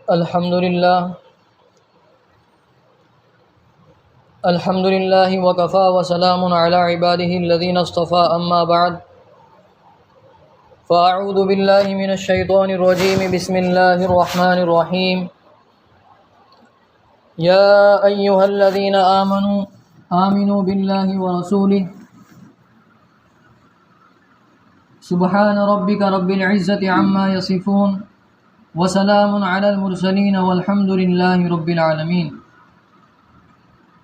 الحمد لله وكفى وسلام على عباده الذين اصطفى أما بعد فأعوذ بالله من الشيطان الرجيم بسم الله الرحمن الرحيم يا أيها الذين آمنوا بالله ورسوله سبحان ربك رب العزة عما يصفون وسلام على المرسلين والحمد لله رب العالمين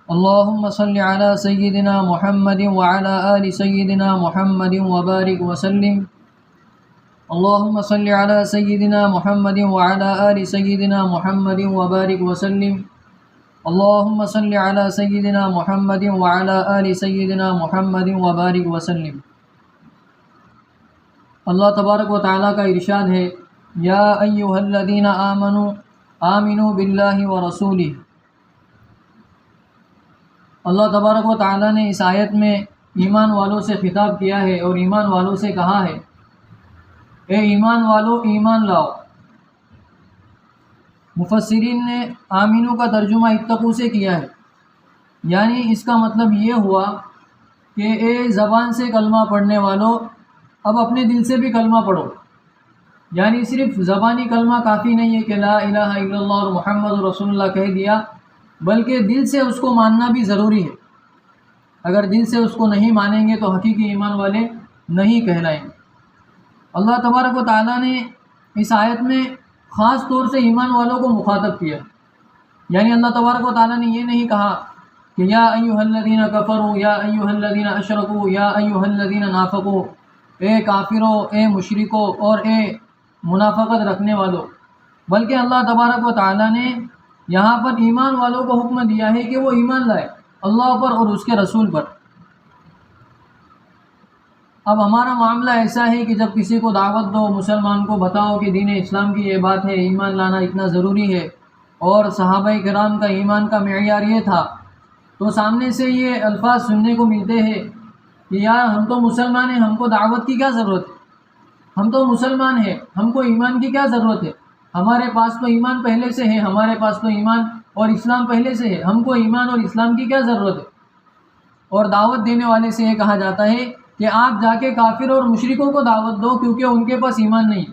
اللهم صل على سيدنا محمد وعلى آل سيدنا محمد وبارك وسلم اللهم صل على سيدنا محمد وعلى آل سيدنا محمد وبارك وسلم اللهم صل على سيدنا محمد وعلى آل سيدنا محمد وبارك وسلم۔ اللہ تبارک و تعالیٰ کا ارشاد ہے یا ایھا الذین آمنوا باللہ ورسولہ۔ اللہ تبارک و تعالیٰ نے اس آیت میں ایمان والوں سے خطاب کیا ہے اور ایمان والوں سے کہا ہے اے ایمان والو ایمان لاؤ۔ مفسرین نے آمینو کا ترجمہ اتقوا سے کیا ہے، یعنی اس کا مطلب یہ ہوا کہ اے زبان سے کلمہ پڑھنے والو اب اپنے دل سے بھی کلمہ پڑھو، یعنی صرف زبانی کلمہ کافی نہیں ہے کہ لا الہ الا اللہ اور محمد رسول اللہ کہہ دیا، بلکہ دل سے اس کو ماننا بھی ضروری ہے۔ اگر دل سے اس کو نہیں مانیں گے تو حقیقی ایمان والے نہیں کہلائیں گے۔ اللہ تبارک و تعالیٰ نے اس آیت میں خاص طور سے ایمان والوں کو مخاطب کیا، یعنی اللہ تبارک و تعالیٰ نے یہ نہیں کہا کہ یا ایھا الذین کفروا یا ایھا الذین اشرکوا یا ایھا الذین نافقوا، اے کافروں، اے مشرکوں اور اے منافقت رکھنے والوں، بلکہ اللہ تبارک و تعالیٰ نے یہاں پر ایمان والوں کو حکم دیا ہے کہ وہ ایمان لائے اللہ پر اور اس کے رسول پر۔ اب ہمارا معاملہ ایسا ہے کہ جب کسی کو دعوت دو، مسلمان کو بتاؤ کہ دین اسلام کی یہ بات ہے، ایمان لانا اتنا ضروری ہے، اور صحابہ کرام کا ایمان کا معیار یہ تھا، تو سامنے سے یہ الفاظ سننے کو ملتے ہیں کہ یار ہم تو مسلمان ہیں، ہم کو دعوت کی کیا ضرورت ہے، ہم تو مسلمان ہیں، ہم کو ایمان کی کیا ضرورت ہے، ہمارے پاس تو ایمان پہلے سے ہے، ہمارے پاس تو ایمان اور اسلام پہلے سے ہے، ہم کو ایمان اور اسلام کی کیا ضرورت ہے۔ اور دعوت دینے والے سے یہ کہا جاتا ہے کہ آپ جا کے کافر اور مشرکوں کو دعوت دو کیونکہ ان کے پاس ایمان نہیں ہے۔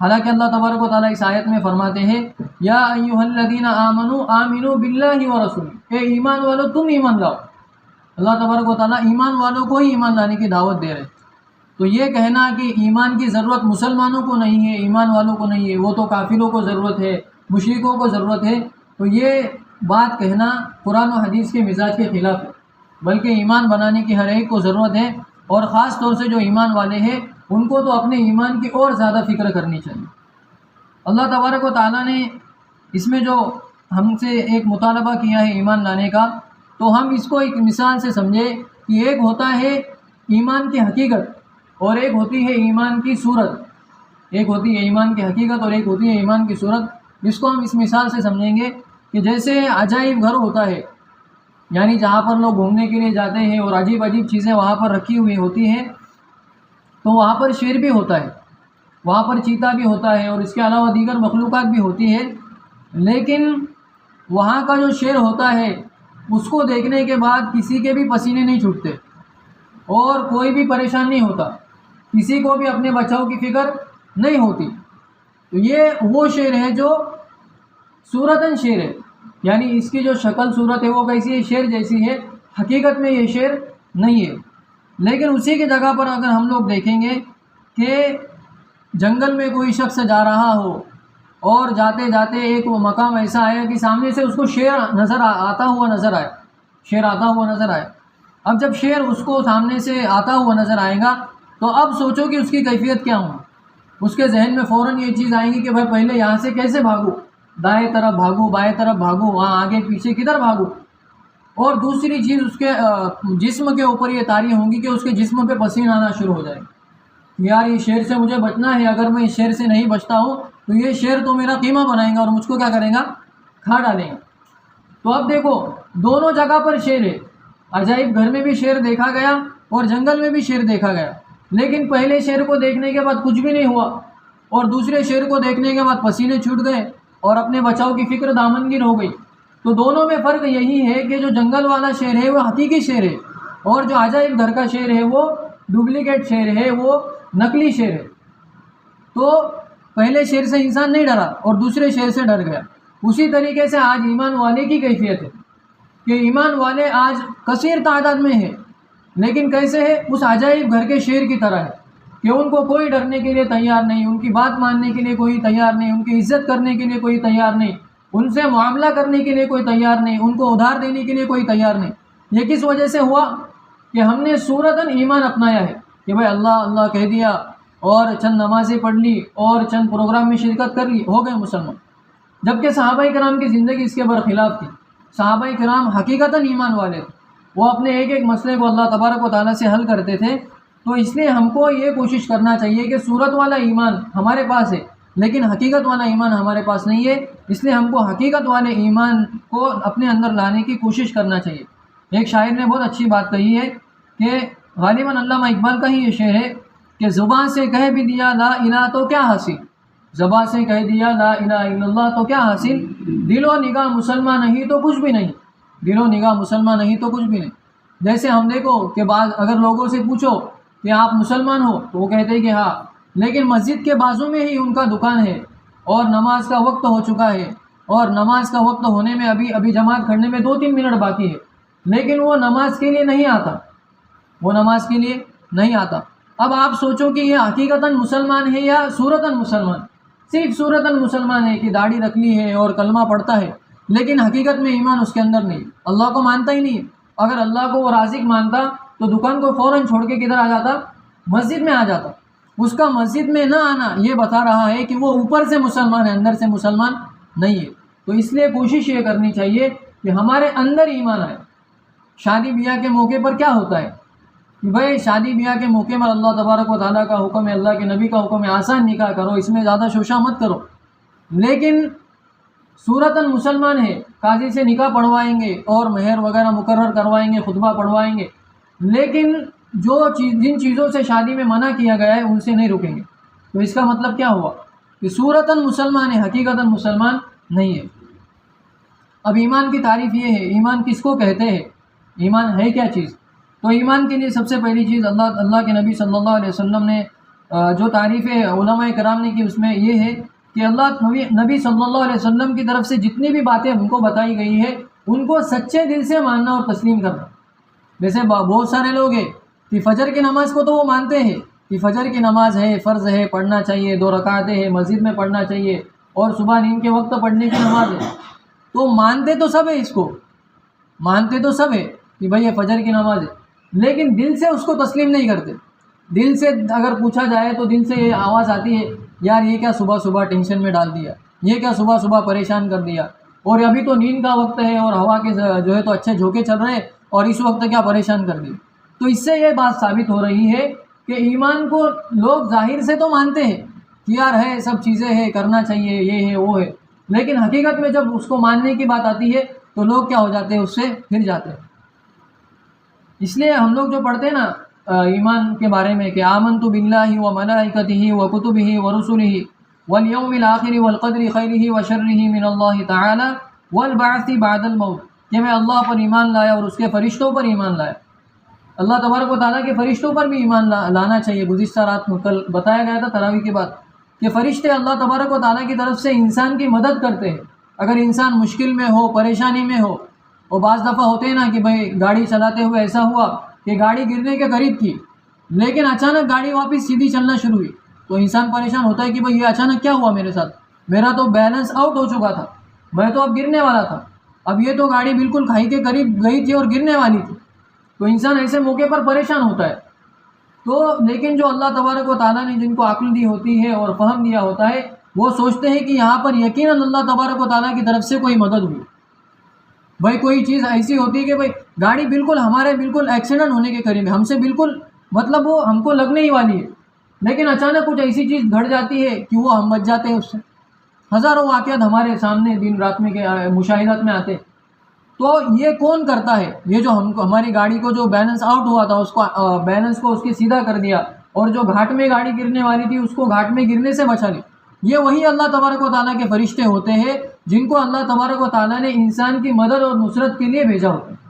حالانکہ اللہ تبارک و تعالیٰ اس آیت میں فرماتے ہیں یا ایھا الذین آمنوا باللہ ورسولہ، اے ایمان والو تم ایمان لاؤ۔ اللہ تبارک و تعالیٰ ایمان والوں کو ہی ایمان لانے کی دعوت دے رہے۔ تو یہ کہنا کہ ایمان کی ضرورت مسلمانوں کو نہیں ہے، ایمان والوں کو نہیں ہے، وہ تو کافروں کو ضرورت ہے، مشرکوں کو ضرورت ہے، تو یہ بات کہنا قرآن و حدیث کے مزاج کے خلاف ہے، بلکہ ایمان بنانے کی ہر ایک کو ضرورت ہے، اور خاص طور سے جو ایمان والے ہیں ان کو تو اپنے ایمان کی اور زیادہ فکر کرنی چاہیے۔ اللہ تبارک و تعالیٰ نے اس میں جو ہم سے ایک مطالبہ کیا ہے ایمان لانے کا، تو ہم اس کو ایک مثال سے سمجھے کہ ایک ہوتا ہے ایمان کی حقیقت اور ایک ہوتی ہے ایمان کی صورت، ایک ہوتی ہے ایمان کی حقیقت اور ایک ہوتی ہے ایمان کی صورت۔ جس کو ہم اس مثال سے سمجھیں گے کہ جیسے عجائب گھر ہوتا ہے، یعنی جہاں پر لوگ گھومنے کے لیے جاتے ہیں اور عجیب عجیب چیزیں وہاں پر رکھی ہوئی ہوتی ہیں، تو وہاں پر شیر بھی ہوتا ہے، وہاں پر چیتا بھی ہوتا ہے، اور اس کے علاوہ دیگر مخلوقات بھی ہوتی ہے، لیکن وہاں کا جو شیر ہوتا ہے اس کو دیکھنے کے بعد کسی کے بھی پسینے نہیں چھوٹتے اور کوئی بھی پریشان نہیں ہوتا، کسی کو بھی اپنے بچاؤ کی فکر نہیں ہوتی۔ تو یہ وہ شیر ہے جو صورتاً شیر ہے، یعنی اس کی جو شکل صورت ہے وہ کیسی ہے، شیر جیسی ہے، حقیقت میں یہ شیر نہیں ہے۔ لیکن اسی کی جگہ پر اگر ہم لوگ دیکھیں گے کہ جنگل میں کوئی شخص جا رہا ہو اور جاتے جاتے ایک وہ مقام ایسا آیا کہ سامنے سے اس کو شیر آتا ہوا نظر آئے۔ اب جب شیر اس کو سامنے سے آتا ہوا نظر آئے گا تو اب سوچو کہ اس کی کیفیت کیا ہوں، اس کے ذہن میں فوراً یہ چیز آئے گی کہ بھائی پہلے یہاں سے کیسے بھاگوں، دائیں طرف بھاگوں، بائیں طرف بھاگوں، وہاں آگے پیچھے کدھر بھاگوں۔ اور دوسری چیز اس کے جسم کے اوپر یہ طاری ہوں گی کہ اس کے جسم پہ پسینہ آنا شروع ہو جائے گا، یار یہ شیر سے مجھے بچنا ہے، اگر میں اس شیر سے نہیں بچتا ہوں تو یہ شیر تو میرا قیمہ بنائے گا اور مجھ کو کیا کرے گا، کھا ڈالے گا۔ تو اب دیکھو دونوں جگہ پر شیر ہے، عجائب گھر میں بھی شیر دیکھا گیا اور جنگل میں بھی شیر دیکھا گیا، لیکن پہلے شیر کو دیکھنے کے بعد کچھ بھی نہیں ہوا اور دوسرے شیر کو دیکھنے کے بعد پسینے چھوٹ گئے اور اپنے بچاؤ کی فکر دامنگیر ہو گئی. تو دونوں میں فرق یہی ہے کہ جو جنگل والا شیر ہے وہ حقیقی شیر ہے، اور جو عجائب گھر کا شیر ہے وہ ڈپلیکیٹ شیر ہے، وہ نقلی شیر ہے. تو پہلے شیر سے انسان نہیں ڈرا اور دوسرے شیر سے ڈر گیا. اسی طریقے سے آج ایمان والے کی کیفیت ہے کہ ایمان والے آج کثیر تعداد میں ہے، لیکن کیسے ہے؟ اس عجائب گھر کے شیر کی طرح ہے کہ ان کو کوئی ڈرنے کے لیے تیار نہیں، ان کی بات ماننے کے لیے کوئی تیار نہیں، ان کی عزت کرنے کے لیے کوئی تیار نہیں، ان سے معاملہ کرنے کے لیے کوئی تیار نہیں، ان کو ادھار دینے کے لیے کوئی تیار نہیں. یہ کس وجہ سے ہوا؟ کہ ہم نے صورتاً ایمان اپنایا ہے کہ بھائی اللہ اللہ کہہ دیا اور چند نمازیں پڑھ لی اور چند پروگرام میں شرکت کر لی، ہو گئے مسلمان. جبکہ صحابہ کرام کی زندگی اس کے برخلاف تھی. صحابہ کرام حقیقتاً ایمان والے تھے، وہ اپنے ایک ایک مسئلے کو اللہ تبارک و تعالیٰ سے حل کرتے تھے. تو اس لیے ہم کو یہ کوشش کرنا چاہیے کہ صورت والا ایمان ہمارے پاس ہے لیکن حقیقت والا ایمان ہمارے پاس نہیں ہے. اس لیے ہم کو حقیقت والے ایمان کو اپنے اندر لانے کی کوشش کرنا چاہیے. ایک شاعر نے بہت اچھی بات کہی ہے کہ غالباً علامہ اقبال کا ہی یہ شعر ہے کہ زبان سے کہہ بھی دیا لا الہ تو کیا حاصل، زبان سے کہہ دیا لا الہ الا اللہ تو کیا حاصل، دل و نگاہ مسلمان نہیں تو کچھ بھی نہیں، دل و نگاہ مسلمان نہیں تو کچھ بھی نہیں. جیسے ہم دیکھو کہ بعض اگر لوگوں سے پوچھو کہ آپ مسلمان ہو تو وہ کہتے ہیں کہ ہاں، لیکن مسجد کے بازو میں ہی ان کا دکان ہے اور نماز کا وقت ہو چکا ہے اور نماز کا وقت ہونے میں ابھی جماعت کھڑنے میں 2-3 منٹ باقی ہے، لیکن وہ نماز کے لیے نہیں آتا، وہ نماز کے لیے نہیں آتا. اب آپ سوچو کہ یہ حقیقتاً مسلمان ہے یا صورتاً مسلمان؟ صرف صورتاً مسلمان ہے کہ داڑھی رکھ لی ہے اور کلمہ پڑھتا ہے، لیکن حقیقت میں ایمان اس کے اندر نہیں، اللہ کو مانتا ہی نہیں ہے. اگر اللہ کو وہ رازق مانتا تو دکان کو فوراً چھوڑ کے کدھر آ جاتا؟ مسجد میں آ جاتا. اس کا مسجد میں نہ آنا یہ بتا رہا ہے کہ وہ اوپر سے مسلمان ہے، اندر سے مسلمان نہیں ہے. تو اس لیے کوشش یہ کرنی چاہیے کہ ہمارے اندر ایمان آئے. شادی بیاہ کے موقع پر کیا ہوتا ہے کہ بھائی شادی بیاہ کے موقع پر اللہ تبارک و تعالیٰ کا حکم ہے، اللہ کے نبی کا حکم ہے، آسان نکاح کرو، اس میں زیادہ شوشہ مت کرو. لیکن صورتاً مسلمان ہے، قاضی سے نکاح پڑھوائیں گے اور مہر وغیرہ مقرر کروائیں گے، خطبہ پڑھوائیں گے، لیکن جن چیزوں سے شادی میں منع کیا گیا ہے ان سے نہیں رکیں گے. تو اس کا مطلب کیا ہوا کہ صورتاً مسلمان ہے، حقیقتاً مسلمان نہیں ہے. اب ایمان کی تعریف یہ ہے، ایمان کس کو کہتے ہیں، ایمان ہے کیا چیز؟ تو ایمان کے لیے سب سے پہلی چیز اللہ کے نبی صلی اللہ علیہ وسلم نے جو تعریفیں علماء کرام نے کی اس میں یہ ہے کہ نبی صلی اللہ علیہ وسلم کی طرف سے جتنی بھی باتیں ہم کو بتائی گئی ہے ان کو سچے دل سے ماننا اور تسلیم کرنا. جیسے بہت سارے لوگ ہیں کہ فجر کی نماز کو تو وہ مانتے ہیں کہ فجر کی نماز ہے، فرض ہے، پڑھنا چاہیے، 2 رکعتیں ہیں، مسجد میں پڑھنا چاہیے اور صبح نیند کے وقت پڑھنے کی نماز ہے. تو مانتے تو سب ہے، اس کو مانتے تو سب ہے کہ بھائی یہ فجر کی نماز ہے، لیکن دل سے اس کو تسلیم نہیں کرتے. دل سے اگر پوچھا جائے تو دل سے یہ آواز آتی ہے یار یہ کیا صبح صبح ٹینشن میں ڈال دیا، یہ کیا صبح صبح پریشان کر دیا، اور ابھی تو نیند کا وقت ہے اور ہوا کے جو ہے تو اچھے جھونکے چل رہے ہیں اور اس وقت کیا پریشان کر دی. تو اس سے یہ بات ثابت ہو رہی ہے کہ ایمان کو لوگ ظاہر سے تو مانتے ہیں کہ یار ہے، سب چیزیں ہیں، کرنا چاہیے، یہ ہے وہ ہے، لیکن حقیقت میں جب اس کو ماننے کی بات آتی ہے تو لوگ کیا ہو جاتے ہیں، اس سے پھر جاتے ہیں. اس لیے ہم لوگ جو پڑھتے ہیں نا ایمان کے بارے میں کہ آمنت باللہ و ملائکتہ و کتبہ و رسلہ والیوم الآخر والقدر خیرہ و شرہ من اللہ تعالی والبعث بعد الموت، کہ میں اللہ پر ایمان لایا اور اس کے فرشتوں پر ایمان لایا. اللہ تبارک و تعالیٰ کے فرشتوں پر بھی ایمان لانا چاہیے. گزشتہ رات میں کل بتایا گیا تھا تراویح کے بعد کہ فرشتے اللہ تبارک و تعالیٰ کی طرف سے انسان کی مدد کرتے ہیں. اگر انسان مشکل میں ہو، پریشانی میں ہو، اور بعض دفعہ ہوتے ہیں نا کہ بھائی گاڑی چلاتے ہوئے ایسا ہوا کہ گاڑی گرنے کے قریب تھی لیکن اچانک گاڑی واپس سیدھی چلنا شروع ہوئی، تو انسان پریشان ہوتا ہے کہ بھائی یہ اچانک کیا ہوا میرے ساتھ، میرا تو بیلنس آؤٹ ہو چکا تھا، میں تو اب گرنے والا تھا، اب یہ تو گاڑی بالکل کھائی کے قریب گئی تھی اور گرنے والی تھی. تو انسان ایسے موقع پر پریشان ہوتا ہے. تو لیکن جو اللہ تبارک و تعالیٰ نے جن کو عقل دی ہوتی ہے اور فہم دیا ہوتا ہے وہ سوچتے ہیں کہ یہاں پر یقیناً اللہ تبارک و تعالیٰ کی طرف سے کوئی مدد ہوئی. بھائی کوئی چیز ایسی ہوتی ہے کہ بھائی گاڑی ہمارے بالکل ایکسیڈنٹ ہونے کے قریب ہے، ہم سے بالکل مطلب وہ ہم کو لگنے ہی والی ہے، لیکن اچانک کچھ ایسی چیز گھٹ جاتی ہے کہ وہ ہم بچ جاتے ہیں. اس سے ہزاروں واقعات ہمارے سامنے دن رات میں کے مشاہدات میں آتے. تو یہ کون کرتا ہے؟ یہ جو ہماری گاڑی کو جو بیلنس آؤٹ ہوا تھا اس کو بیلنس کو اس کے سیدھا کر دیا اور جو گھاٹ میں گاڑی گرنے والی تھی اس کو گھاٹ میں گرنے سے بچا لی. یہ وہی اللہ تبارک و تعالیٰ کے فرشتے ہوتے ہیں جن کو اللہ تبارک و تعالیٰ نے انسان کی مدد اور نصرت کے لیے بھیجا ہوتا ہے۔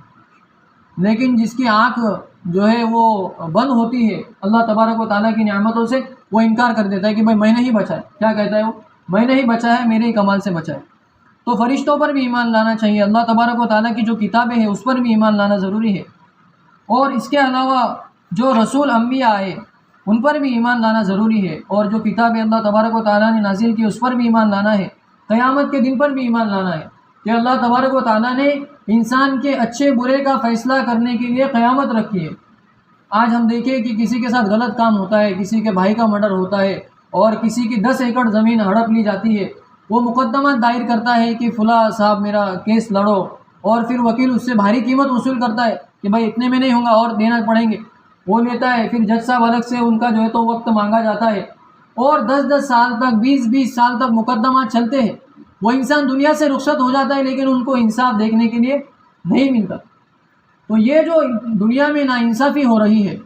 لیکن جس کی آنکھ جو ہے وہ بند ہوتی ہے اللہ تبارک و تعالیٰ کی نعمتوں سے، وہ انکار کر دیتا ہے کہ بھائی میں نہیں بچا ہے۔ کیا کہتا ہے وہ؟ میں نہیں بچا ہے، میرے ہی کمال سے بچا ہے۔ تو فرشتوں پر بھی ایمان لانا چاہیے، اللہ تبارک و تعالیٰ کی جو کتابیں ہیں اس پر بھی ایمان لانا ضروری ہے، اور اس کے علاوہ جو رسول انبیاء آئے ان پر بھی ایمان لانا ضروری ہے، اور جو کتابیں اللہ تبارک و تعالیٰ نے نازل کی اس پر بھی ایمان لانا ہے۔ قیامت کے دن پر بھی ایمان لانا ہے کہ اللہ تبارک و تعالیٰ نے انسان کے اچھے برے کا فیصلہ کرنے کے لیے قیامت رکھی ہے۔ آج ہم دیکھیں کہ کسی کے ساتھ غلط کام ہوتا ہے، کسی کے بھائی کا مرڈر ہوتا ہے اور کسی کی 10 ایکڑ زمین ہڑپ لی جاتی ہے، وہ مقدمہ دائر کرتا ہے کہ فلاں صاحب میرا کیس لڑو، اور پھر وکیل اس سے بھاری قیمت وصول کرتا ہے کہ بھائی اتنے میں نہیں ہوگا اور دینا پڑیں گے، وہ لیتا ہے۔ پھر جج صاحب الگ سے ان کا جو ہے تو وقت مانگا جاتا ہے، اور 10 سال تک 20 سال تک مقدمات چلتے ہیں۔ وہ انسان دنیا سے رخصت ہو جاتا ہے لیکن ان کو انصاف دیکھنے کے لیے نہیں ملتا۔ تو یہ جو دنیا میں ناانصافی ہو رہی ہے،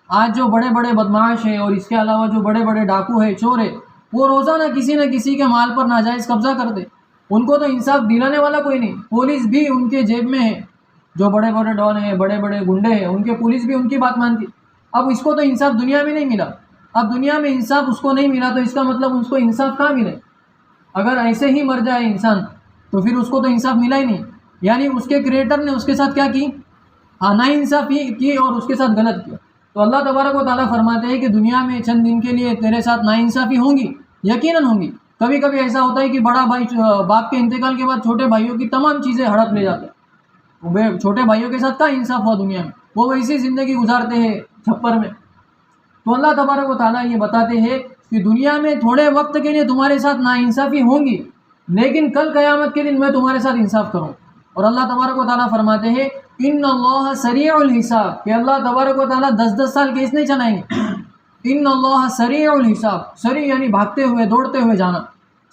آج جو بڑے بڑے بدمعاش ہیں اور اس کے علاوہ جو بڑے بڑے ڈاکو ہیں، چور ہیں، وہ روزانہ کسی نہ کسی کے مال پر ناجائز قبضہ کرتے، ان کو تو انصاف دلانے والا کوئی نہیں۔ پولیس بھی ان کے جیب میں ہے، جو بڑے بڑے ڈان ہیں، بڑے بڑے گنڈے ہیں، ان کے پولیس بھی ان کی بات مانتی۔ اب اس کو تو انصاف دنیا میں نہیں ملا، اب دنیا میں انصاف اس کو نہیں ملا تو اس کا مطلب اس کو انصاف کہاں ملے؟ اگر ایسے ہی مر جائے انسان تو پھر اس کو تو انصاف ملا ہی نہیں، یعنی اس کے کریٹر نے اس کے ساتھ کیا کی؟ ناانصافی کی اور اس کے ساتھ غلط کیا۔ تو اللہ تبارک و تعالیٰ فرماتے ہیں کہ دنیا میں چند دن کے لیے تیرے ساتھ ناانصافی ہوں گی، یقیناً ہوں گی۔ کبھی کبھی ایسا ہوتا ہے کہ بڑا بھائی باپ کے انتقال کے بعد چھوٹے بھائیوں کی تمام چیزیں ہڑپ لے جاتے ہیں۔ چھوٹے بھائیوں کے ساتھ کیا انصاف ہوا دنیا میں؟ وہ ویسی زندگی گزارتے ہیں چھپر میں۔ تو اللہ تبارک و تعالیٰ یہ بتاتے ہیں کہ دنیا میں تھوڑے وقت کے لیے تمہارے ساتھ ناانصافی ہوں گی، لیکن کل قیامت کے دن میں تمہارے ساتھ انصاف کروں۔ اور اللہ تبارک و تعالیٰ فرماتے ہیں ان اللہ سریع الحساب، کہ اللہ تبارک و تعالیٰ 10 سال کیس نہیں چلائیں گے۔ ان اللہ سریع الحساب، سریع یعنی بھاگتے ہوئے، دوڑتے ہوئے جانا،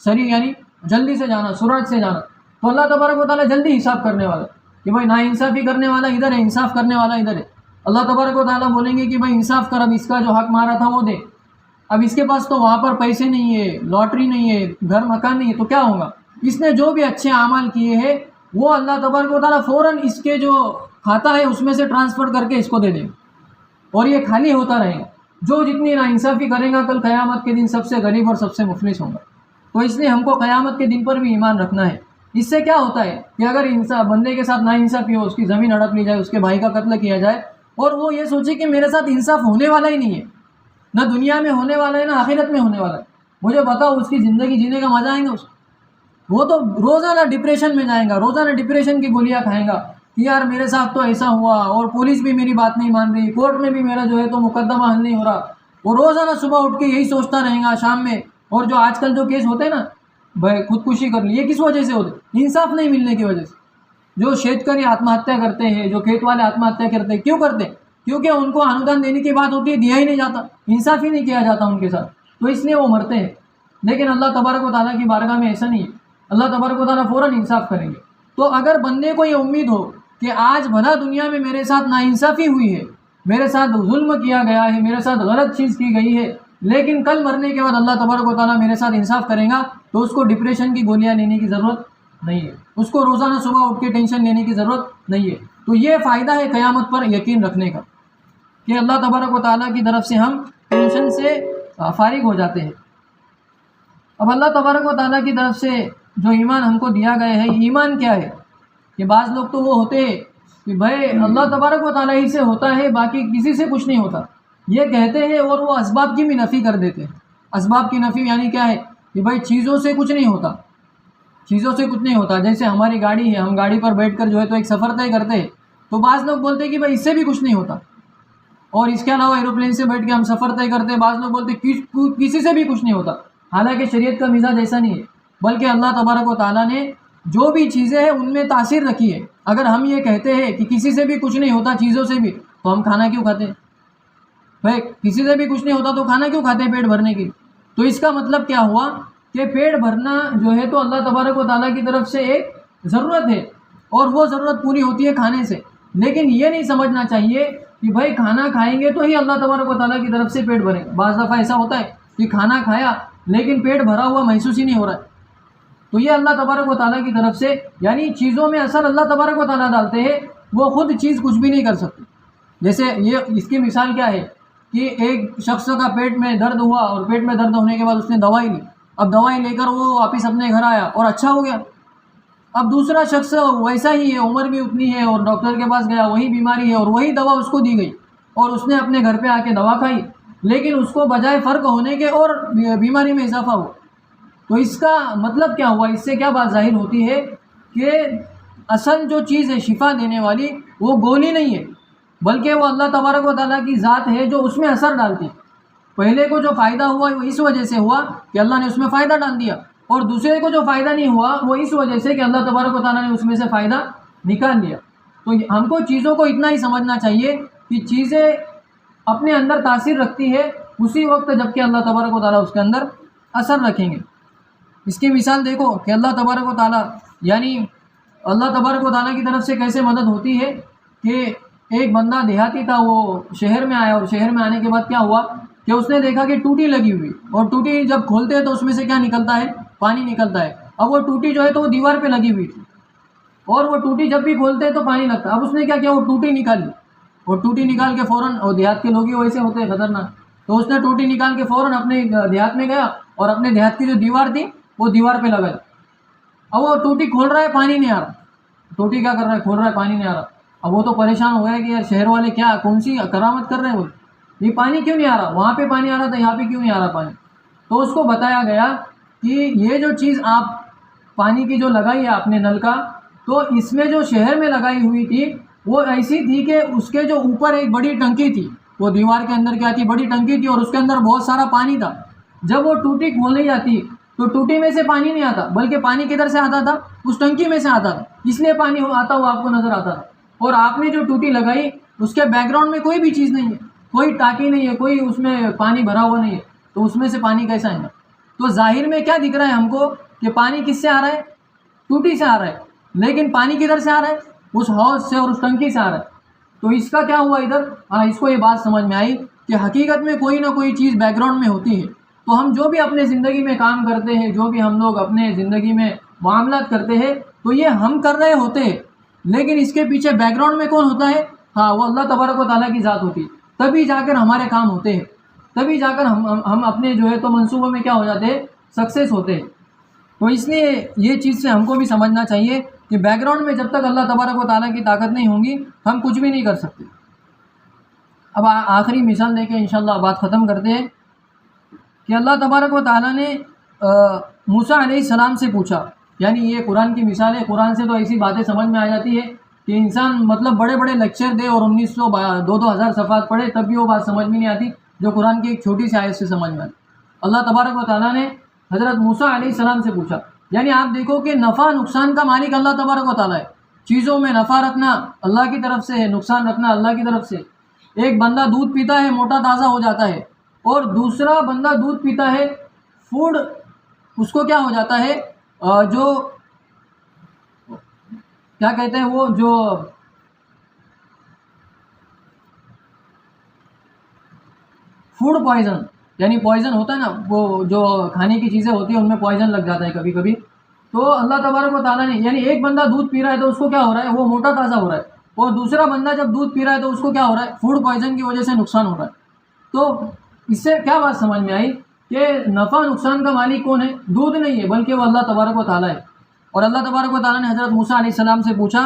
سریع یعنی جلدی سے جانا، سرعت سے جانا۔ تو اللہ تبارک و تعالیٰ جلدی حساب کرنے والا کہ بھائی ناانصافی کرنے والا ادھر ہے، انصاف کرنے والا ادھر ہے۔ اللہ تبارک و تعالیٰ بولیں گے کہ بھائی انصاف کر، اب اس کا جو حق مارا تھا وہ دے۔ اب اس کے پاس تو وہاں پر پیسے نہیں ہے، لاٹری نہیں ہے، گھر مکان نہیں ہے، تو کیا ہوگا؟ اس نے جو بھی اچھے اعمال کیے ہیں وہ اللہ تبارک و تعالیٰ فوراً اس کے جو کھاتا ہے اس میں سے ٹرانسفر کر کے اس کو دے دیں گے، اور یہ خالی ہوتا رہے گا۔ جو جتنی ناانصافی کرے گا کل قیامت کے دن سب سے غریب اور سب سے مفلس ہوگا۔ تو اس لیے ہم کو قیامت کے دن پر بھی ایمان رکھنا ہے۔ اس سے کیا ہوتا ہے کہ اگر بندے کے ساتھ ناانصافی ہو، اس کی زمین ہڑپ لی جائے، اس کے بھائی کا قتل کیا جائے، اور وہ یہ سوچے کہ میرے ساتھ انصاف ہونے والا ہی نہیں ہے، نہ دنیا میں ہونے والا ہے نہ آخرت میں ہونے والا ہے، مجھے بتاؤ اس کی زندگی جینے کا مزہ آئے گا اس کو؟ وہ تو روزانہ ڈپریشن میں جائے گا، روزانہ ڈپریشن کی گولیاں کھائے گا کہ یار میرے ساتھ تو ایسا ہوا، اور پولیس بھی میری بات نہیں مان رہی، کورٹ میں بھی میرا جو ہے تو مقدمہ حل نہیں ہو رہا۔ وہ روزانہ صبح اٹھ کے یہی سوچتا رہے گا شام میں۔ اور جو آج کل جو کیس ہوتے ہیں نا، بھائی خودکشی کر لی، یہ کس وجہ سے ہوتے؟ انصاف نہیں ملنے کی وجہ سے۔ جو شیتکری آتم ہتیا کرتے ہیں، جو کھیت والے آتم ہتیا کرتے ہیں، کیوں کرتے ہیں؟ کیونکہ ان کو انودان دینے کی بات ہوتی ہے، دیا ہی نہیں جاتا، انصاف ہی نہیں کیا جاتا ان کے ساتھ، تو اس لیے وہ مرتے ہیں۔ لیکن اللہ تبارک و تعالیٰ کی بارگاہ میں ایسا نہیں ہے، اللہ تبارک و تعالیٰ فوراً انصاف کریں گے۔ تو اگر بندے کو یہ امید ہو کہ آج بھلا دنیا میں میرے ساتھ ناانصافی ہوئی ہے، میرے ساتھ ظلم کیا گیا ہے، میرے ساتھ غلط چیز کی گئی ہے، لیکن کل مرنے کے بعد اللہ تبارک و تعالیٰ میرے ساتھ انصاف کرے گا، تو اس کو ڈپریشن کی گولیاں لینے کی ضرورت نہیں ہے، اس کو روزانہ صبح اٹھ کے ٹینشن لینے کی ضرورت نہیں ہے۔ تو یہ فائدہ ہے قیامت پر یقین رکھنے کا کہ اللہ تبارک و تعالیٰ کی طرف سے ہم ٹینشن سے فارغ ہو جاتے ہیں۔ اب اللہ تبارک و تعالیٰ کی طرف سے جو ایمان ہم کو دیا گیا ہے، ایمان کیا ہے؟ کہ بعض لوگ تو وہ ہوتے ہیں کہ بھائی اللہ تبارک و تعالیٰ ہی سے ہوتا ہے، باقی کسی سے کچھ نہیں ہوتا، یہ کہتے ہیں، اور وہ اسباب کی بھی نفی کر دیتے ہیں۔ اسباب کی نفی یعنی کیا ہے کہ بھائی چیزوں سے کچھ نہیں ہوتا، چیزوں سے کچھ نہیں ہوتا۔ جیسے ہماری گاڑی ہے، ہم گاڑی پر بیٹھ کر جو ہے تو ایک سفر طے کرتے ہیں، تو بعض لوگ بولتے ہیں کہ بھائی اس سے بھی کچھ نہیں ہوتا۔ اور اس کے علاوہ ایروپلین سے بیٹھ کے ہم سفر طے کرتے ہیں، بعض لوگ بولتے ہیں کسی سے بھی کچھ نہیں ہوتا۔ حالانکہ شریعت کا مزاج ایسا نہیں ہے، بلکہ اللہ تبارک و تعالیٰ نے جو بھی چیزیں ہیں ان میں تاثیر رکھی ہے۔ اگر ہم یہ کہتے ہیں کہ کسی سے بھی کچھ نہیں ہوتا، چیزوں سے بھی، تو ہم کھانا کیوں کھاتے ہیں؟ بھائی کسی سے بھی کچھ نہیں ہوتا تو کھانا کیوں کھاتے ہیں؟ پیٹ بھرنے کی۔ تو اس کا مطلب کیا ہوا کہ پیٹ بھرنا جو ہے تو اللہ تبارک و تعالیٰ کی طرف سے ایک ضرورت ہے، اور وہ ضرورت پوری ہوتی ہے کھانے سے۔ لیکن یہ نہیں سمجھنا چاہیے کہ بھائی کھانا کھائیں گے تو ہی اللہ تبارک و تعالیٰ کی طرف سے پیٹ بھرے گا۔ بعض دفعہ ایسا ہوتا ہے کہ کھانا کھایا لیکن پیٹ بھرا ہوا محسوس ہی نہیں ہو رہا ہے. تو یہ اللہ تبارک و تعالیٰ کی طرف سے، یعنی چیزوں میں اثر اللہ تبارک و تعالیٰ ڈالتے ہیں، وہ خود چیز کچھ بھی نہیں کر سکتی. جیسے یہ اس کی مثال کیا ہے کہ ایک شخص کا پیٹ میں درد ہوا اور پیٹ میں درد ہونے کے بعد اس نے دوائی لی. اب دوائی لے کر وہ واپس اپنے گھر آیا اور اچھا ہو گیا. اب دوسرا شخص ویسا ہی ہے، عمر بھی اتنی ہے، اور ڈاکٹر کے پاس گیا، وہی بیماری ہے اور وہی دوا اس کو دی گئی اور اس نے اپنے گھر پہ آ کے دوا کھائی، لیکن اس کو بجائے فرق ہونے کے اور بیماری میں اضافہ ہوا. تو اس کا مطلب کیا ہوا؟ اس سے کیا بات ظاہر ہوتی ہے کہ اصل جو چیز ہے شفا دینے والی، وہ گولی نہیں ہے، بلکہ وہ اللہ تبارک و تعالیٰ کی ذات ہے جو اس میں اثر ڈالتی. پہلے کو جو فائدہ ہوا وہ اس وجہ سے ہوا کہ اللہ نے اس میں فائدہ ڈال دیا، اور دوسرے کو جو فائدہ نہیں ہوا وہ اس وجہ سے کہ اللہ تبارک و تعالیٰ نے اس میں سے فائدہ نکال لیا. تو ہم کو چیزوں کو اتنا ہی سمجھنا چاہیے کہ چیزیں اپنے اندر تاثیر رکھتی ہے اسی وقت جب کہ اللہ تبارک و تعالیٰ اس کے اندر اثر رکھیں گے. اس کی مثال دیکھو کہ اللہ تبارک و تعالیٰ، یعنی اللہ تبارک و تعالیٰ کی طرف سے کیسے مدد ہوتی ہے کہ ایک بندہ دیہاتی تھا، وہ شہر میں آیا، اور شہر میں آنے کے بعد کیا ہوا کہ اس نے دیکھا کہ ٹوٹی لگی ہوئی، اور ٹوٹی جب کھولتے ہیں تو اس میں سے کیا نکلتا ہے؟ پانی نکلتا ہے. اب وہ ٹوٹی جو ہے تو وہ دیوار پہ لگی ہوئی تھی، اور وہ ٹوٹی جب بھی کھولتے ہیں تو پانی لگتا ہے. اب اس نے کیا کیا؟ وہ ٹوٹی نکالی، اور ٹوٹی نکال کے فوراً، اور دیہات کے لوگ ہی ویسے ہوتے ہیں خطرناک، تو اس نے ٹوٹی نکال کے فوراً اپنے دیہات میں گیا اور اپنے دیہات کی جو دیوار تھی وہ دیوار پہ لگایا. اب وہ ٹوٹی کھول رہا ہے، پانی نہیں آ رہا. ٹوٹی کیا کر رہا ہے؟ کھول رہا ہے، پانی نہیں آ رہا. اب وہ تو پریشان ہو گیا کہ یار شہر والے کیا کون سی کرامت کر رہے ہیں، وہ یہ پانی کیوں نہیں آ رہا؟ وہاں پہ پانی آ رہا تھا، یہاں پہ کیوں نہیں آ رہا پانی؟ تو اس کو بتایا گیا کہ یہ جو چیز آپ پانی کی جو لگائی ہے آپ نے نل کا، تو اس میں جو شہر میں لگائی ہوئی تھی وہ ایسی تھی کہ اس کے جو اوپر ایک بڑی ٹنکی تھی، وہ دیوار کے اندر کیا تھی؟ بڑی ٹنکی تھی، اور اس کے اندر بہت سارا پانی تھا. جب وہ ٹوٹی کھولنے جاتی تو ٹوٹی میں سے پانی نہیں آتا، بلکہ پانی کدھر سے آتا تھا؟ اس ٹنکی میں سے آتا تھا، اس لیے پانی آتا ہوا آپ کو نظر آتا تھا. اور آپ نے جو ٹوٹی لگائی اس کے بیک گراؤنڈ میں کوئی بھی چیز نہیں ہے، کوئی ٹاکی نہیں ہے، کوئی اس میں پانی بھرا ہوا نہیں ہے، تو اس میں سے پانی کیسا آئے گا؟ تو ظاہر میں کیا دکھ رہا ہے ہم کو کہ پانی کس سے آ رہا ہے؟ ٹوٹی سے آ رہا ہے، لیکن پانی کدھر سے آ رہا ہے؟ اس حوض سے اور اس ٹنکی سے آ رہا ہے. تو اس کا کیا ہوا ادھر؟ اس کو یہ بات سمجھ میں آئی کہ حقیقت میں کوئی نہ کوئی چیز بیک گراؤنڈ میں ہوتی ہے. تو ہم جو بھی اپنے زندگی میں کام کرتے ہیں، جو بھی ہم لوگ اپنے زندگی میں معاملات کرتے ہیں، تو یہ ہم کر رہے ہوتے ہیں، لیکن اس کے پیچھے بیک گراؤنڈ میں کون ہوتا ہے؟ وہ اللہ تبارک و تعالیٰ کی ذات ہوتی ہے. تبھی جا کر ہمارے کام ہوتے ہیں، تبھی جا کر ہم اپنے جو ہے تو منصوبوں میں کیا ہو جاتے ہیں؟ سکسیس ہوتے ہیں. تو اس لیے یہ چیز سے ہم کو بھی سمجھنا چاہیے کہ بیک گراؤنڈ میں جب تک اللہ تبارک و تعالیٰ کی طاقت نہیں ہوں گی ہم کچھ بھی نہیں کر سکتے. اب آخری مثال دے کے انشاءاللہ بات ختم کرتے ہیں کہ اللہ تبارک و تعالیٰ نے موسیٰ علیہ السلام سے پوچھا، یعنی یہ قرآن کی مثال ہے. قرآن سے تو ایسی باتیں سمجھ میں آ جاتی ہے کہ انسان مطلب بڑے بڑے لیکچر دے اور 1900 صفحات پڑھے تب بھی وہ بات سمجھ میں نہیں آتی جو قرآن کی ایک چھوٹی سی آیت سے سمجھ میں آتی. اللہ تبارک و تعالیٰ نے حضرت موسیٰ علیہ السلام سے پوچھا، یعنی آپ دیکھو کہ نفع نقصان کا مالک اللہ تبارک و تعالیٰ ہے. چیزوں میں نفع رکھنا اللہ کی طرف سے ہے، نقصان رکھنا اللہ کی طرف سے. ایک بندہ دودھ پیتا ہے، موٹا تازہ ہو جاتا ہے، اور دوسرا بندہ دودھ پیتا ہے، فوڈ اس کو کیا ہو جاتا ہے، جو کیا کہتے ہیں، وہ جو فوڈ پوائزن، یعنی پوائزن ہوتا ہے نا، وہ جو کھانے کی چیزیں ہوتی ہیں ان میں پوائزن لگ جاتا ہے کبھی کبھی. تو اللہ تبارک و تعالیٰ نے، یعنی ایک بندہ دودھ پی رہا ہے تو اس کو کیا ہو رہا ہے؟ وہ موٹا تازہ ہو رہا ہے، اور دوسرا بندہ جب دودھ پی رہا ہے تو اس کو کیا ہو رہا ہے؟ فوڈ پوائزن کی وجہ سے نقصان ہو رہا ہے. تو اس سے کیا بات سمجھ میں آئی کہ نفع نقصان کا مالک کون ہے؟ دودھ نہیں ہے، بلکہ وہ اللہ تبارک و تعالیٰ ہے. اور اللہ تبارک و تعالیٰ نے حضرت موسیٰ علیہ السلام سے پوچھا،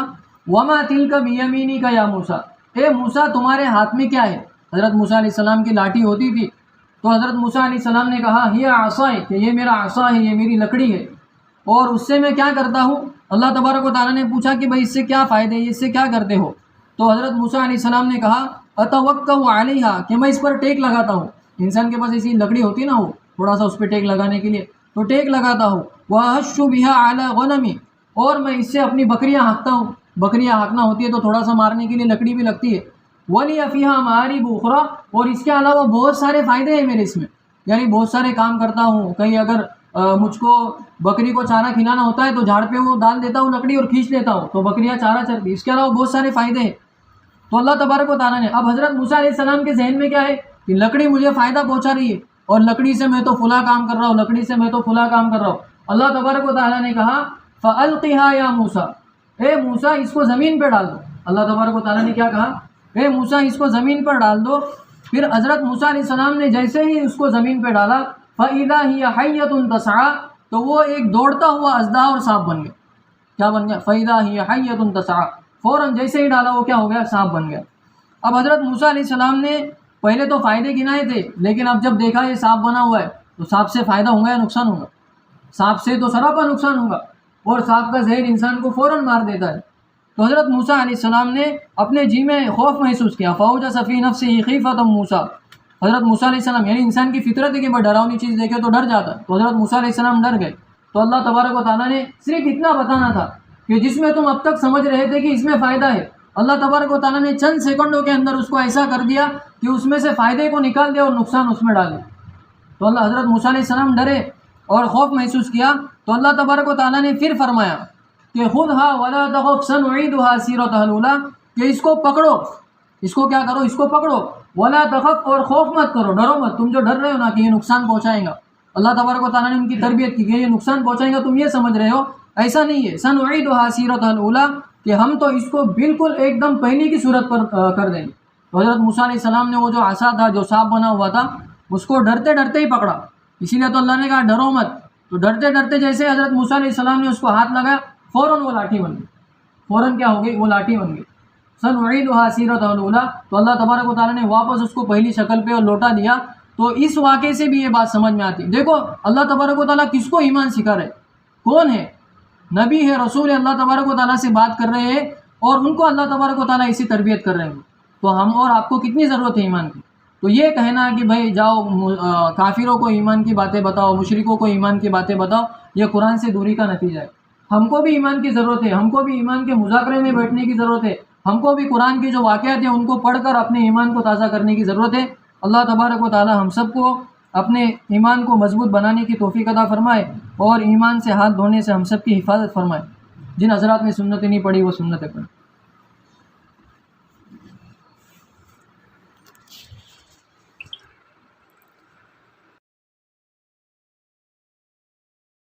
وَمَا تِلْكَ بِيَمِينِكَ يَا موسیٰ، اے موسیٰ تمہارے ہاتھ میں کیا ہے؟ حضرت موسیٰ علیہ السلام کی لاٹھی ہوتی تھی. تو حضرت موسیٰ علیہ السلام نے کہا، ہی عصای، کہ یہ میرا عصا ہے، یہ میری لکڑی ہے، اور اس سے میں کیا کرتا ہوں؟ اللہ تبارک و تعالیٰ نے پوچھا کہ بھائی اس سے کیا فائدے ہیں، اس سے کیا کرتے ہو؟ تو حضرت موسیٰ علیہ السلام نے کہا، اتوکل علیہا، کہ میں اس پر ٹیک لگاتا ہوں. انسان کے پاس ایسی لکڑی ہوتی ہے نا، وہ تھوڑا سا اس پہ ٹیک لگانے کے لیے، تو ٹیک لگاتا ہوں. وَأَحُشُّ بِهَا عَلَى غَنَمِي، اور میں اس سے اپنی بکریاں ہانکتا ہوں. بکریاں ہانکنا ہوتی ہے تو تھوڑا سا مارنے کے لیے لکڑی بھی لگتی ہے. وَلِيَ فِيهَا مَآرِبُ أُخْرَى، اور اس کے علاوہ بہت سارے فائدے ہیں میرے اس میں، یعنی بہت سارے کام کرتا ہوں. کہیں اگر مجھ کو بکری کو چارہ کھلانا ہوتا ہے تو جھاڑ پہ وہ ڈال دیتا ہوں لکڑی اور کھینچ لیتا ہوں تو بکریاں چارہ چرتی. اس کے علاوہ بہت سارے فائدے ہیں. تو اللہ تبارک و تعالیٰ نے، اب حضرت موسیٰ علیہ السلام کے ذہن میں کیا ہے کہ لکڑی مجھے فائدہ پہنچا رہی ہے اور لکڑی سے میں تو فلاں کام کر رہا ہوں، لکڑی سے میں تو فلاں کام کر رہا ہوں۔ اللہ تبارک و تعالیٰ نے کہا فَأَلْقِهَا يَا مُوسَىٰ، اے موسیٰ اس کو زمین پہ ڈال دو۔ اللہ تبارک و تعالیٰ نے کیا کہا؟ اے موسیٰ اس کو زمین پر ڈال دو۔ پھر حضرت موسیٰ علیہ السلام نے جیسے ہی اس کو زمین پہ ڈالا فَإِذَا هِيَ حَيَّةٌ تَسْعَىٰ، تو وہ ایک دوڑتا ہوا اژدہا اور سانپ بن گیا۔ کیا بن گیا؟ فَإِذَا هِيَ حَيَّةٌ تَسْعَىٰ، فوراً جیسے ہی ڈالا وہ کیا ہو گیا؟ سانپ بن گیا۔ اب حضرت موسیٰ علیہ السلام نے پہلے تو فائدے گنائے تھے، لیکن اب جب دیکھا یہ سانپ بنا ہوا ہے تو سانپ سے فائدہ ہوگا یا نقصان ہوگا؟ سانپ سے تو سراپا نقصان ہوگا، اور سانپ کا زہر انسان کو فوراً مار دیتا ہے۔ تو حضرت موسیٰ علیہ السلام نے اپنے جی میں خوف محسوس کیا، فَأَوْجَسَ فِي نَفْسِهِ خِیفَةً موسیٰ، حضرت موسیٰ علیہ السلام، یعنی انسان کی فطرت ہے کہ بس ڈراؤنی چیز دیکھے تو ڈر جاتا ہے، تو حضرت موسیٰ علیہ السلام ڈر گئے۔ تو اللہ تبارک و تعالیٰ نے صرف اتنا بتانا تھا کہ جس میں تم اب تک سمجھ رہے تھے کہ اس میں فائدہ ہے، اللہ تبارک و تعالیٰ نے چند سیکنڈوں کے اندر اس کو ایسا کر دیا کہ اس میں سے فائدے کو نکال دیا اور نقصان اس میں ڈال دیا۔ تو اللہ حضرت موسیٰ علیہ السلام ڈرے اور خوف محسوس کیا، تو اللہ تبارک و تعالیٰ نے پھر فرمایا کہ خُذْهَا وَلَا تَخَفْ سَنُعِيدُهَا سِيرَتَهَا الْأُولَىٰ، کہ اس کو پکڑو، اس کو کیا کرو؟ اس کو پکڑو، وَلَا تَخَفْ، اور خوف مت کرو، ڈرو مت، تم جو ڈر رہے ہو نا کہ یہ نقصان پہنچائے گا، اللہ تبارک و تعالیٰ نے ان کی تربیت کی کہ یہ نقصان پہنچائے گا، تم یہ سمجھ رہے ہو، ایسا نہیں ہے۔ سَنُعِيدُهَا سِيرَتَهَا الْأُولَىٰ، کہ ہم تو اس کو بالکل ایک دم پہلی کی صورت پر کر دیں گے۔ تو حضرت موسیٰ علیہ السلام نے وہ جو عصا تھا، جو سانپ بنا ہوا تھا، اس کو ڈرتے ڈرتے ہی پکڑا، اسی لیے تو اللہ نے کہا ڈرو مت۔ تو ڈرتے ڈرتے جیسے حضرت موسیٰ علیہ السلام نے اس کو ہاتھ لگایا، فوراً وہ لاٹھی بن گئی، فوراً کیا ہو گئی؟ وہ لاٹھی بن گئی۔ سَنُعِيدُهَا سِيرَتَهَا الْأُولَىٰ، تو اللہ تبارک و تعالیٰ نے واپس اس کو پہلی شکل پہ اور لوٹا دیا۔ تو اس واقعے سے بھی یہ بات سمجھ میں آتی، دیکھو اللہ تبارک و تعالیٰ کس کو ایمان سکھا رہے، کون ہے؟ نبی ہے، رسول ہے، اللہ تبارک و تعالیٰ سے بات کر رہے ہیں، اور ان کو اللہ تبارک و تعالیٰ اسی تربیت کر رہے ہیں۔ تو ہم اور آپ کو کتنی ضرورت ہے ایمان کی؟ تو یہ کہنا کہ بھائی جاؤ کافروں کو ایمان کی باتیں بتاؤ، مشرکوں کو ایمان کی باتیں بتاؤ، یہ قرآن سے دوری کا نتیجہ ہے۔ ہم کو بھی ایمان کی ضرورت ہے، ہم کو بھی ایمان کے مذاکرے میں بیٹھنے کی ضرورت ہے، ہم کو بھی قرآن کے جو واقعات ہیں ان کو پڑھ کر اپنے ایمان کو تازہ کرنے کی ضرورت ہے۔ اللہ تبارک و تعالیٰ ہم سب کو اپنے ایمان کو مضبوط بنانے کی توفیق عطا فرمائے، اور ایمان سے ہاتھ دھونے سے ہم سب کی حفاظت فرمائے۔ جن حضرات نے سنتیں نہیں پڑھی وہ سنتیں پڑھیں۔